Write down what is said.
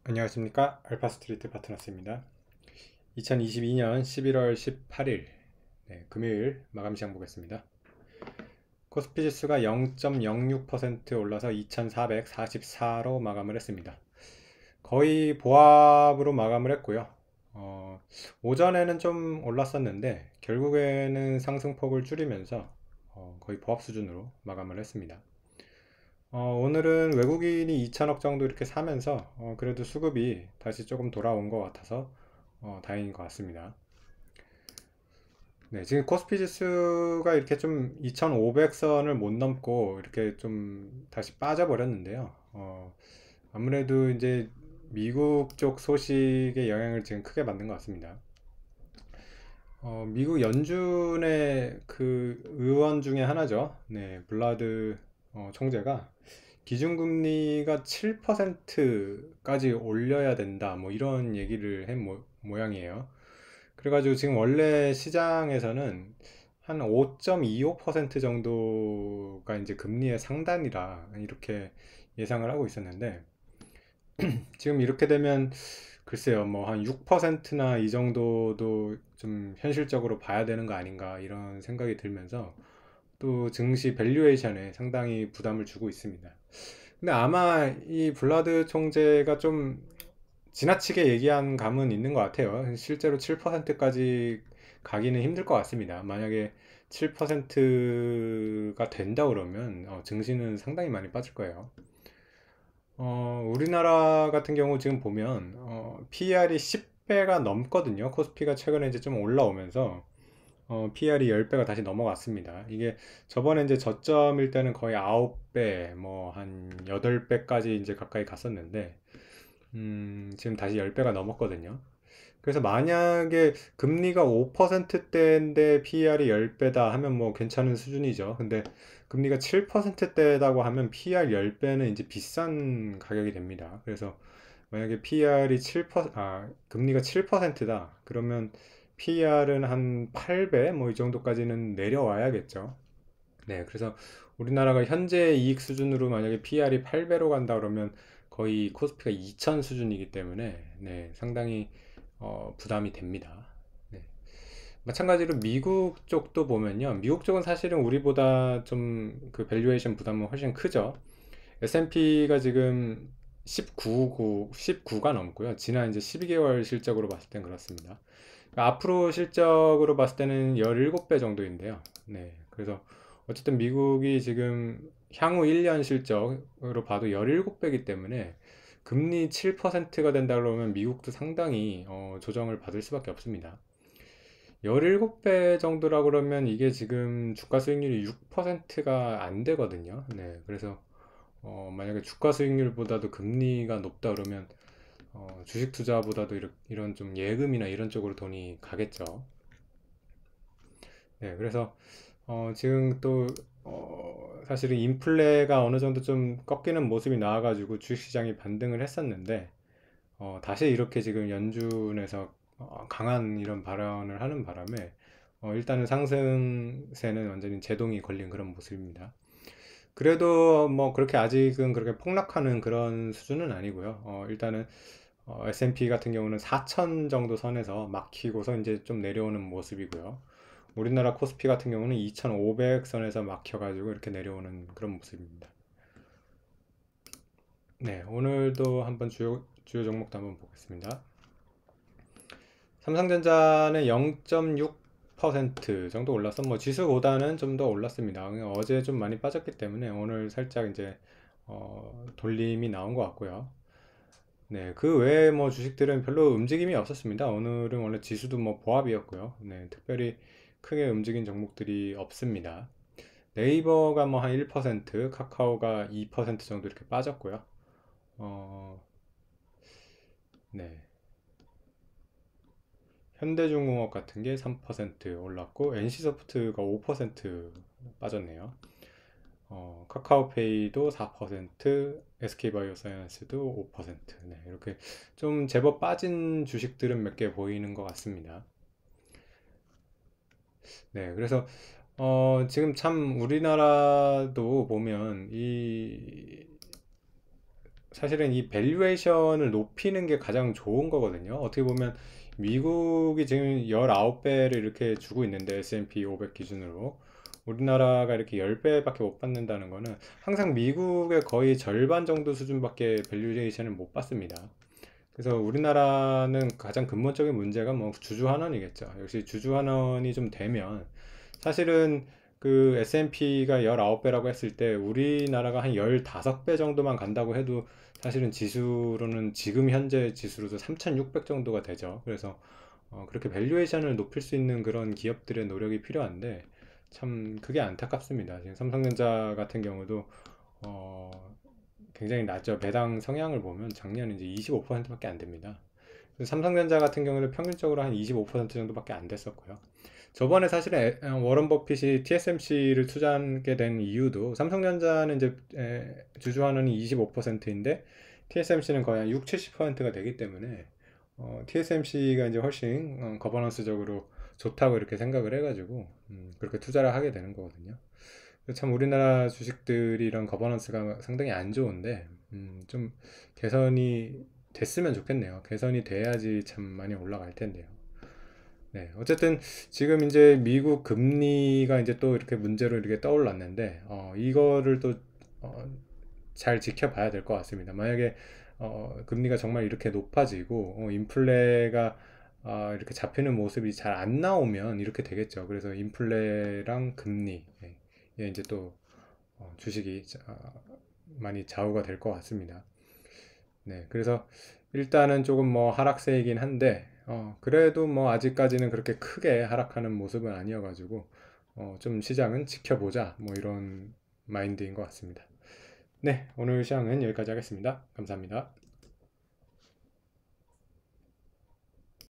안녕하십니까, 알파스트리트 파트너스입니다. 2022년 11월 18일 금요일 마감 시장 보겠습니다. 코스피 지수가 0.06% 올라서 2444로 마감을 했습니다. 거의 보합으로 마감을 했고요. 오전에는 좀 올랐었는데 결국에는 상승폭을 줄이면서 거의 보합 수준으로 마감을 했습니다. 오늘은 외국인이 2천억 정도 이렇게 사면서 그래도 수급이 다시 조금 돌아온 것 같아서 다행인 것 같습니다. 네, 지금 코스피 지수가 이렇게 좀 2,500선을 못 넘고 이렇게 좀 다시 빠져버렸는데요. 아무래도 이제 미국 쪽 소식의 영향을 지금 크게 받는 것 같습니다. 미국 연준의 그 의원 중에 하나죠. 네, 블라드 총재가 기준금리가 7%까지 올려야 된다. 뭐 이런 얘기를 한 모양이에요. 그래가지고 지금 원래 시장에서는 한 5.25% 정도가 이제 금리의 상단이라 이렇게 예상을 하고 있었는데 지금 이렇게 되면 글쎄요, 뭐 한 6%나 이 정도도 좀 현실적으로 봐야 되는 거 아닌가 이런 생각이 들면서 또 증시 밸류에이션에 상당히 부담을 주고 있습니다. 근데 아마 이 블라드 총재가 좀 지나치게 얘기한 감은 있는 것 같아요. 실제로 7%까지 가기는 힘들 것 같습니다. 만약에 7%가 된다 그러면 증시는 상당히 많이 빠질 거예요. 우리나라 같은 경우 지금 보면 PER이 10배가 넘거든요. 코스피가 최근에 이제 좀 올라오면서 PER이 10배가 다시 넘어갔습니다. 이게 저번에 이제 저점일 때는 거의 9배, 뭐 한 8배까지 이제 가까이 갔었는데 지금 다시 10배가 넘었거든요. 그래서 만약에 금리가 5%대인데 PER이 10배다 하면 뭐 괜찮은 수준이죠. 근데 금리가 7%대다고 하면 PER 10배는 이제 비싼 가격이 됩니다. 그래서 만약에 PER이 7%, 금리가 7%다. 그러면 PER은 한 8배 뭐 이 정도까지는 내려와야겠죠. 네, 그래서 우리나라가 현재 이익 수준으로 만약에 PR이 8배로 간다 그러면 거의 코스피가 2000 수준이기 때문에 네, 상당히 부담이 됩니다. 네. 마찬가지로 미국 쪽도 보면요. 미국 쪽은 사실은 우리보다 좀 그 밸류에이션 부담은 훨씬 크죠. S&P가 지금 19가 넘고요. 지난 이제 12개월 실적으로 봤을 땐 그렇습니다. 앞으로 실적으로 봤을 때는 17배 정도인데요. 네. 그래서 어쨌든 미국이 지금 향후 1년 실적으로 봐도 17배이기 때문에 금리 7%가 된다 그러면 미국도 상당히 조정을 받을 수밖에 없습니다. 17배 정도라 그러면 이게 지금 주가 수익률이 6%가 안 되거든요. 네. 그래서 만약에 주가 수익률보다도 금리가 높다 그러면 주식 투자보다도 이런 좀 예금이나 이런 쪽으로 돈이 가겠죠. 네, 그래서 지금 또 사실은 인플레가 어느 정도 좀 꺾이는 모습이 나와가지고 주식시장이 반등을 했었는데 다시 이렇게 지금 연준에서 강한 이런 발언을 하는 바람에 일단은 상승세는 완전히 제동이 걸린 그런 모습입니다. 그래도 뭐 그렇게 아직은 그렇게 폭락하는 그런 수준은 아니고요. 일단은 S&P 같은 경우는 4천 정도 선에서 막히고서 이제 좀 내려오는 모습이고요. 우리나라 코스피 같은 경우는 2,500 선에서 막혀가지고 이렇게 내려오는 그런 모습입니다. 네, 오늘도 한번 주요 종목도 한번 보겠습니다. 삼성전자는 0.6% 정도 올라서 뭐 지수보다는 좀 더 올랐습니다. 어제 좀 많이 빠졌기 때문에 오늘 살짝 이제 돌림이 나온 것 같고요. 네, 그 외에 뭐 주식들은 별로 움직임이 없었습니다. 오늘은 원래 지수도 뭐 보합이었고요. 네, 특별히 크게 움직인 종목들이 없습니다. 네이버가 뭐 한 1%, 카카오가 2% 정도 이렇게 빠졌고요. 어, 네. 현대중공업 같은 게 3% 올랐고, NC소프트가 5% 빠졌네요. 카카오페이도 4%, SK바이오사이언스도 5%. 네, 이렇게 좀 제법 빠진 주식들은 몇 개 보이는 것 같습니다. 네, 그래서 지금 참 우리나라도 보면 이 사실은 이 밸류에이션을 높이는 게 가장 좋은 거거든요. 어떻게 보면 미국이 지금 19배를 이렇게 주고 있는데 S&P 500 기준으로 우리나라가 이렇게 10배밖에 못 받는다는 거는 항상 미국의 거의 절반 정도 수준밖에 밸류에이션을 못 받습니다. 그래서 우리나라는 가장 근본적인 문제가 뭐 주주환원이겠죠. 역시 주주환원이 좀 되면 사실은 그 S&P가 19배라고 했을 때 우리나라가 한 15배 정도만 간다고 해도 사실은 지수로는 지금 현재 지수로도 3,600 정도가 되죠. 그래서 그렇게 밸류에이션을 높일 수 있는 그런 기업들의 노력이 필요한데 참 그게 안타깝습니다. 지금 삼성전자 같은 경우도 어, 굉장히 낮죠. 배당 성향을 보면 작년 이제 25%밖에 안 됩니다. 삼성전자 같은 경우는 평균적으로 한 25% 정도밖에 안 됐었고요. 저번에 사실은 워런 버핏이 TSMC를 투자하게 된 이유도 삼성전자는 이제 주주환원이 25%인데 TSMC는 거의 한 6, 70%가 되기 때문에 TSMC가 이제 훨씬 거버넌스적으로 좋다고 이렇게 생각을 해가지고 그렇게 투자를 하게 되는 거거든요. 참 우리나라 주식들이 이런 거버넌스가 상당히 안 좋은데 좀 개선이 됐으면 좋겠네요. 개선이 돼야지 참 많이 올라갈 텐데요. 네, 어쨌든 지금 이제 미국 금리가 이제 또 이렇게 문제로 이렇게 떠올랐는데 이거를 또 잘 지켜봐야 될 것 같습니다. 만약에 금리가 정말 이렇게 높아지고 인플레가 이렇게 잡히는 모습이 잘 안 나오면 이렇게 되겠죠. 그래서 인플레랑 금리 예, 이제 또 주식이 많이 좌우가 될 것 같습니다. 네, 그래서 일단은 조금 뭐 하락세이긴 한데, 그래도 뭐 아직까지는 그렇게 크게 하락하는 모습은 아니어가지고, 좀 시장은 지켜보자, 뭐 이런 마인드인 것 같습니다. 네, 오늘 시황은 여기까지 하겠습니다. 감사합니다.